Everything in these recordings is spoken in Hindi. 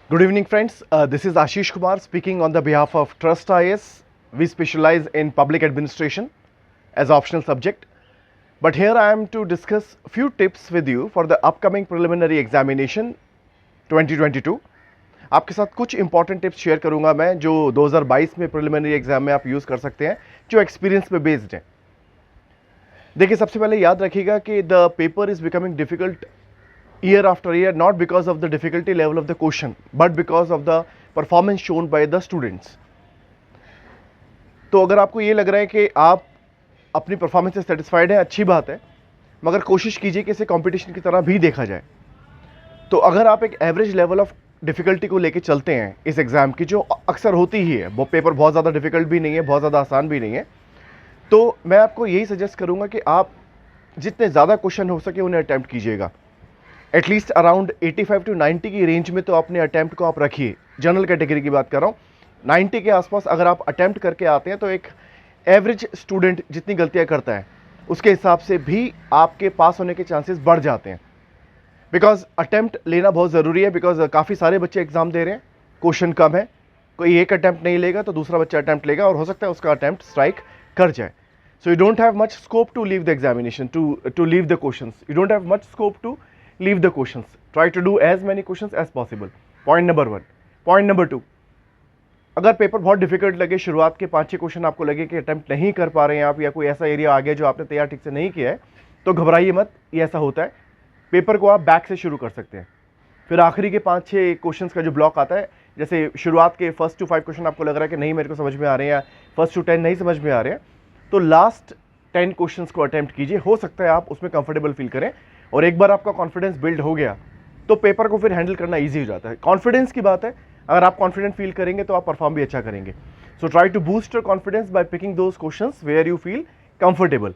Good evening, friends. This is Ashish Kumar speaking on the behalf of Trust IS. We specialize in public administration as optional subject. But here I am to discuss few tips with you for the upcoming preliminary examination 2022. आपके साथ कुछ इंपॉर्टेंट टिप्स शेयर करूंगा मैं जो 2022 में प्रिलिमिनरी एग्जाम में आप यूज़ कर सकते हैं जो एक्सपीरियंस पे बेस्ड है। देखिए, सबसे पहले याद रखिएगा कि the paper is becoming difficult year after year, not because of the difficulty level of the question but because of the performance shown by the students. तो अगर आपको ये लग रहा है कि आप अपनी परफॉर्मेंस से सेटिस्फाइड हैं, अच्छी बात है, मगर कोशिश कीजिए कि इसे कंपटीशन की तरह भी देखा जाए। तो अगर आप एक एवरेज लेवल ऑफ डिफिकल्टी को लेके चलते हैं इस एग्ज़ाम की, जो अक्सर होती ही है, वो पेपर बहुत ज़्यादा डिफिकल्ट भी नहीं है, बहुत ज़्यादा आसान भी नहीं है, तो मैं आपको यही सजेस्ट करूँगा कि आप जितने ज़्यादा क्वेश्चन हो सके उन्हें अटैम्प्ट कीजिएगा। एटलीस्ट अराउंड 85 टू 90 की रेंज में तो अपने अटैम्प्ट को आप रखिए। जनरल कैटेगरी की बात कर रहा हूँ, 90 के आसपास अगर आप अटैम्प्ट करके आते हैं तो एक एवरेज स्टूडेंट जितनी गलतियाँ करता है उसके हिसाब से भी आपके पास होने के चांसेस बढ़ जाते हैं। बिकॉज अटैम्प्ट लेना बहुत ज़रूरी है, बिकॉज काफ़ी सारे बच्चे एग्जाम दे रहे हैं, क्वेश्चन कम है, कोई एक अटैम्प्ट नहीं लेगा तो दूसरा बच्चा अटैम्प्ट लेगा और हो सकता है उसका अटैम्प्ट स्ट्राइक कर जाए। So you don't have much scope to leave the examination, to leave the questions, you don't have much scope to leave the questions. Try to do as many questions as possible. Point number 1. Point number 2, अगर पेपर बहुत डिफिकल्ट लगे, शुरुआत के 5-6 क्वेश्चन आपको लगे कि अटैम्प्ट नहीं कर पा रहे हैं आप, या कोई ऐसा एरिया आ गया जो आपने तैयार ठीक से नहीं किया है, तो घबराइए मत। ये ऐसा होता है, पेपर को आप बैक से शुरू कर सकते हैं। फिर आखिरी के 5-6 क्वेश्चंस का जो ब्लॉक आता है, जैसे शुरुआत के फर्स्ट टू 5 क्वेश्चन आपको लग रहा है कि नहीं मेरे को समझ में आ रहे हैं, या फर्स्ट टू 10 नहीं समझ में आ रहे हैं, तो लास्ट 10 क्वेश्चंस को अटैम्प्ट कीजिए। हो सकता है आप उसमें कंफर्टेबल फील करें, और एक बार आपका कॉन्फिडेंस बिल्ड हो गया तो पेपर को फिर हैंडल करना इजी हो जाता है। कॉन्फिडेंस की बात है, अगर आप कॉन्फिडेंट फील करेंगे तो आप परफॉर्म भी अच्छा करेंगे। So try to boost your confidence by picking those questions where you feel comfortable.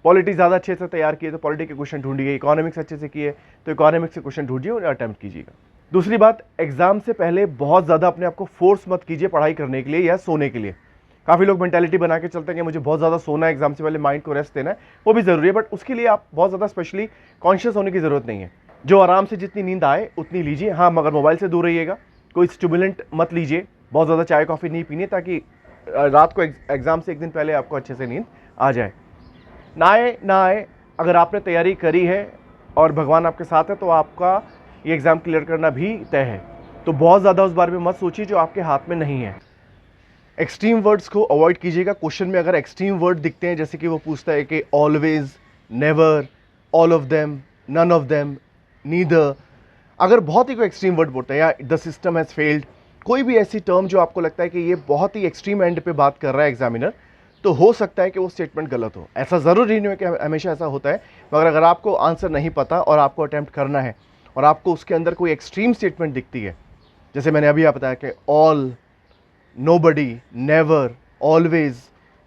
Polity ज़्यादा अच्छे से तैयार किए तो पॉलिटी के क्वेश्चन ढूंढिए, इकोनॉमिक्स अच्छे से किए तो इकोनॉमिक्स के क्वेश्चन ढूंढिए और अटैम्प्ट कीजिएगा। दूसरी बात, एग्जाम से पहले बहुत ज़्यादा अपने आप को फोर्स मत कीजिए पढ़ाई करने के लिए या सोने के लिए। काफ़ी लोग मेंटालिटी बना के चलते हैं कि मुझे बहुत ज़्यादा सोना है, एग्जाम से पहले माइंड को रेस्ट देना है, वो भी ज़रूरी है, बट उसके लिए आप बहुत ज़्यादा स्पेशली कॉन्शियस होने की ज़रूरत नहीं है। जो आराम से जितनी नींद आए उतनी लीजिए। हाँ, मगर मोबाइल से दूर रहिएगा, कोई स्टिमुलेंट मत लीजिए, बहुत ज़्यादा चाय कॉफ़ी नहीं पीनी, ताकि रात को एग्ज़ाम से एक दिन पहले आपको अच्छे से नींद आ जाए। ना आए, अगर आपने तैयारी करी है और भगवान आपके साथ है तो आपका ये एग्ज़ाम क्लियर करना भी तय है। तो बहुत ज़्यादा उस बारे में मत सोचिए जो आपके हाथ में नहीं है। एक्सट्रीम वर्ड्स को अवॉइड कीजिएगा। क्वेश्चन में अगर एक्सट्रीम वर्ड दिखते हैं, जैसे कि वो पूछता है कि always, never, all of them, none of them, neither, अगर बहुत ही कोई एक्सट्रीम वर्ड बोलता है, या द सिस्टम हैज़ फेल्ड, कोई भी ऐसी टर्म जो आपको लगता है कि ये बहुत ही एक्सट्रीम एंड पे बात कर रहा है एग्जामिनर, तो हो सकता है कि वो स्टेटमेंट गलत हो। ऐसा ज़रूरी नहीं है कि हमेशा ऐसा होता है, मगर अगर आपको आंसर नहीं पता और आपको अटैम्प्ट करना है और आपको उसके अंदर कोई एक्सट्रीम स्टेटमेंट दिखती है, जैसे मैंने अभी बताया कि ऑल, नोबडी, नेवर, ऑलवेज,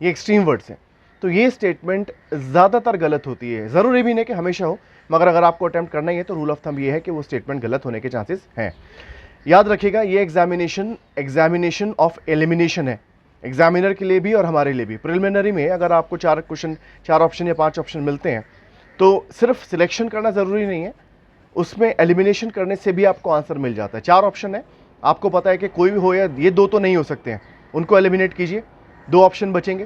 ये एक्सट्रीम वर्ड्स हैं, तो ये स्टेटमेंट ज़्यादातर गलत होती है। ज़रूरी भी नहीं कि हमेशा हो, मगर अगर आपको अटैम्प्ट करना ही है तो रूल ऑफ थंब ये है कि वो स्टेटमेंट गलत होने के चांसेस हैं। याद रखिएगा, ये एग्जामिनेशन ऑफ एलिमिनेशन है, एग्जामिनर के लिए भी और हमारे लिए भी। प्रिलिमिनरी में अगर आपको 4 ऑप्शन या 5 ऑप्शन मिलते हैं तो सिर्फ सिलेक्शन करना ज़रूरी नहीं है, उसमें एलिमिनेशन करने से भी आपको आंसर मिल जाता है। 4 ऑप्शन है, आपको पता है कि कोई भी हो, या ये 2 तो नहीं हो सकते हैं, उनको एलिमिनेट कीजिए, 2 ऑप्शन बचेंगे।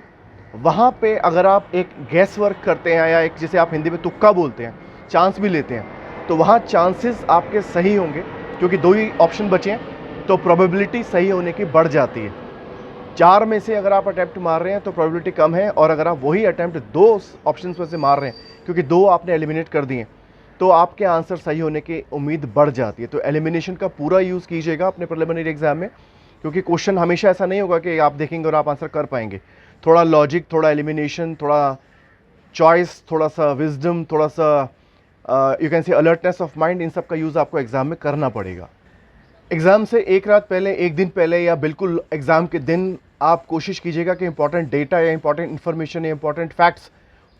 वहाँ पे अगर आप एक गैस वर्क करते हैं, या एक जिसे आप हिंदी में तुक्का बोलते हैं, चांस भी लेते हैं, तो वहाँ चांसेस आपके सही होंगे, क्योंकि 2 ही ऑप्शन बचे हैं तो प्रोबेबिलिटी सही होने की बढ़ जाती है। 4 में से अगर आप अटैम्प्ट मार रहे हैं तो प्रोबेबिलिटी कम है, और अगर आप वही अटैम्प्ट 2 ऑप्शन में से मार रहे हैं, क्योंकि 2 आपने एलिमिनेट कर दिए, तो आपके आंसर सही होने की उम्मीद बढ़ जाती है। तो एलिमिनेशन का पूरा यूज़ कीजिएगा अपने प्रिलिमिनरी एग्जाम में, क्योंकि क्वेश्चन हमेशा ऐसा नहीं होगा कि आप देखेंगे और आप आंसर कर पाएंगे। थोड़ा लॉजिक, थोड़ा एलिमिनेशन, थोड़ा चॉइस, थोड़ा सा विजडम, थोड़ा सा you can say alertness of mind, इन सब का यूज़ आपको एग्जाम में करना पड़ेगा। एग्ज़ाम से एक रात पहले, एक दिन पहले, या बिल्कुल एग्ज़ाम के दिन आप कोशिश कीजिएगा कि इंपॉर्टेंट डेटा या इंपॉर्टेंट इन्फॉर्मेशन या इंपॉर्टेंट फैक्ट्स,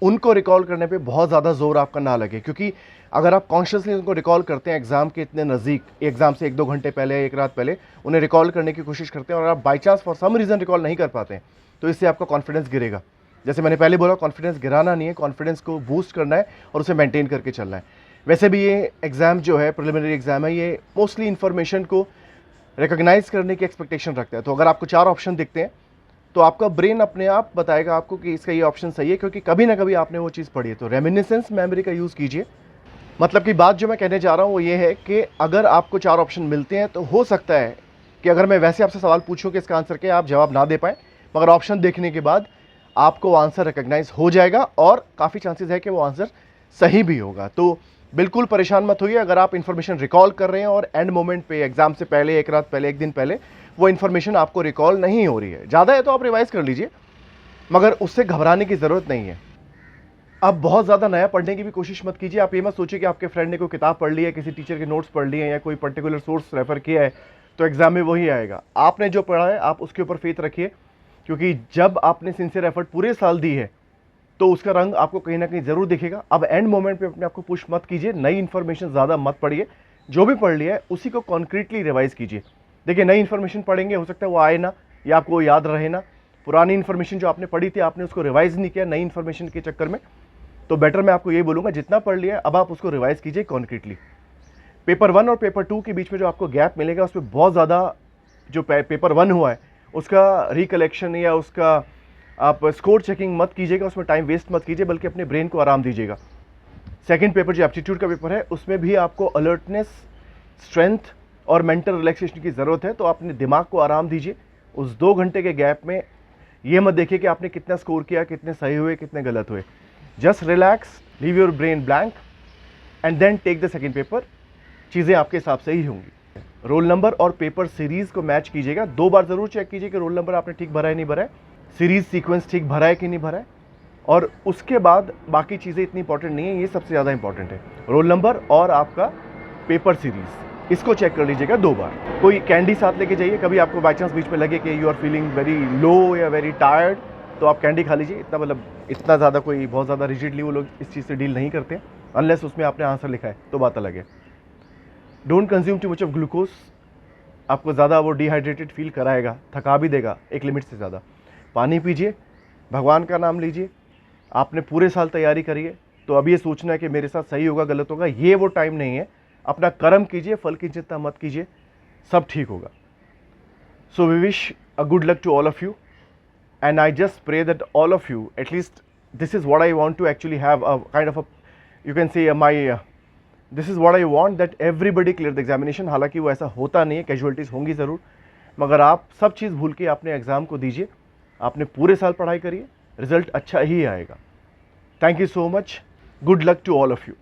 उनको रिकॉल करने पे बहुत ज़्यादा जोर आपका ना लगे, क्योंकि अगर आप कॉन्शियसली उनको रिकॉल करते हैं एग्ज़ाम के इतने नज़दीक, एग्ज़ाम से 1-2 घंटे पहले, एक रात पहले उन्हें रिकॉल करने की कोशिश करते हैं, और आप by chance for some reason recall नहीं कर पाते हैं, तो इससे आपका कॉन्फिडेंस गिरेगा। जैसे मैंने पहले बोला, कॉन्फिडेंस गिराना नहीं है, कॉन्फिडेंस को बूस्ट करना है और उसे मेंटेन करके चलना है। वैसे भी ये एग्ज़ाम जो है, प्रिलिमिनरी एग्ज़ाम है, ये मोस्टली इन्फॉर्मेशन को रिकॉग्नाइज करने की एक्सपेक्टेशन रखता है। तो अगर आपको 4 ऑप्शन दिखते हैं तो आपका ब्रेन अपने आप बताएगा आपको कि इसका ये ऑप्शन सही है, क्योंकि कभी ना कभी आपने वो चीज़ पढ़ी है। तो रेमिनिसेंस मेमोरी का यूज़ कीजिए। मतलब कि बात जो मैं कहने जा रहा हूँ वो ये है कि अगर आपको 4 ऑप्शन मिलते हैं तो हो सकता है कि अगर मैं वैसे आपसे सवाल पूछूं कि इसका आंसर क्या है, आप जवाब ना दे पाएँ, मगर ऑप्शन देखने के बाद आपको आंसर रिकॉग्नाइज हो जाएगा और काफ़ी चांसेस है कि वो आंसर सही भी होगा। तो बिल्कुल परेशान मत होइए अगर आप इन्फॉर्मेशन रिकॉल कर रहे हैं और एंड मोमेंट पे, एग्जाम से पहले, एक रात पहले, एक दिन पहले वो इन्फॉर्मेशन आपको रिकॉल नहीं हो रही है। ज़्यादा है तो आप रिवाइज कर लीजिए, मगर उससे घबराने की ज़रूरत नहीं है। अब बहुत ज़्यादा नया पढ़ने की भी कोशिश मत कीजिए। आप ये मत सोचिए कि आपके फ्रेंड ने कोई किताब पढ़ ली है, किसी टीचर के नोट्स पढ़ लिए हैं या कोई पर्टिकुलर सोर्स रेफर किया है तो एग्जाम में वही आएगा। आपने जो पढ़ा है आप उसके ऊपर फेथ रखिए, क्योंकि जब आपने सिंसियर एफर्ट पूरे साल दी है तो उसका रंग आपको कहीं ना कहीं ज़रूर दिखेगा। अब एंड मोमेंट पे अपने आप को पुश मत कीजिए, नई इन्फॉर्मेशन ज़्यादा मत पढ़िए, जो भी पढ़ लिया है उसी को कॉन्क्रीटली रिवाइज कीजिए। देखिए, नई इन्फॉर्मेशन पढ़ेंगे, हो सकता है वो आए ना या आपको याद रहे ना। पुरानी इन्फॉर्मेशन जो आपने पढ़ी थी आपने उसको रिवाइज नहीं किया नई इन्फॉर्मेशन के चक्कर में, तो बेटर मैं आपको यही बोलूँगा जितना पढ़ लिया अब आप उसको रिवाइज कीजिए कॉन्क्रीटली। पेपर 1 और पेपर 2 के बीच में जो आपको गैप मिलेगा उसमें बहुत ज़्यादा जो पेपर 1 हुआ है उसका रिकलेक्शन या उसका आप स्कोर चेकिंग मत कीजिएगा, उसमें टाइम वेस्ट मत कीजिए, बल्कि अपने ब्रेन को आराम दीजिएगा। सेकंड पेपर जो एप्टीट्यूड का पेपर है उसमें भी आपको अलर्टनेस, स्ट्रेंथ और मेंटल रिलैक्सेशन की ज़रूरत है, तो अपने दिमाग को आराम दीजिए। उस 2 घंटे के गैप में ये मत देखिए कि आपने कितना स्कोर किया, कितने सही हुए, कितने गलत हुए। Just relax, leave your brain blank and then take the second paper. चीज़ें आपके हिसाब से ही होंगी। रोल नंबर और पेपर सीरीज़ को मैच कीजिएगा। 2 बार ज़रूर चेक कीजिए कि रोल नंबर आपने ठीक भरा है नहीं भरा है, सीरीज़ सीक्वेंस ठीक भरा है कि नहीं भरा है, और उसके बाद बाकी चीज़ें इतनी इंपॉर्टेंट नहीं है, ये सबसे ज़्यादा इंपॉर्टेंट है। रोल नंबर और आपका पेपर सीरीज़, इसको चेक कर लीजिएगा 2 बार। कोई कैंडी साथ लेके जाइए, कभी आपको बाई चांस बीच में लगे कि you are feeling very low या वेरी टायर्ड तो आप कैंडी खा लीजिए। इतना मतलब इतना ज़्यादा कोई बहुत ज़्यादा रिजिडली वो लोग इस चीज़ से डील नहीं करते, अनलेस उसमें आपने आंसर लिखा है तो बात अलग है। Don't consume too much of glucose, आपको ज़्यादा वो डिहाइड्रेटेड फील कराएगा, थका भी देगा एक लिमिट से ज़्यादा। पानी पीजिए, भगवान का नाम लीजिए। आपने पूरे साल तैयारी करी है तो अब ये सोचना है कि मेरे साथ सही होगा गलत होगा, ये वो टाइम नहीं है। अपना कर्म कीजिए, फल की चिंता मत कीजिए, सब ठीक होगा। So we wish a good luck to all of you and I just pray that all of you, at least this is what I want to actually have a kind of a, you can say this is what I want, that everybody clear the examination। हालांकि वो ऐसा होता नहीं है, कैजुअलिटीज़ होंगी ज़रूर, मगर आप सब चीज़ भूल के अपने एग्ज़ाम को दीजिए। आपने पूरे साल पढ़ाई करिए, रिजल्ट अच्छा ही आएगा। Thank you so much, good luck to all of you.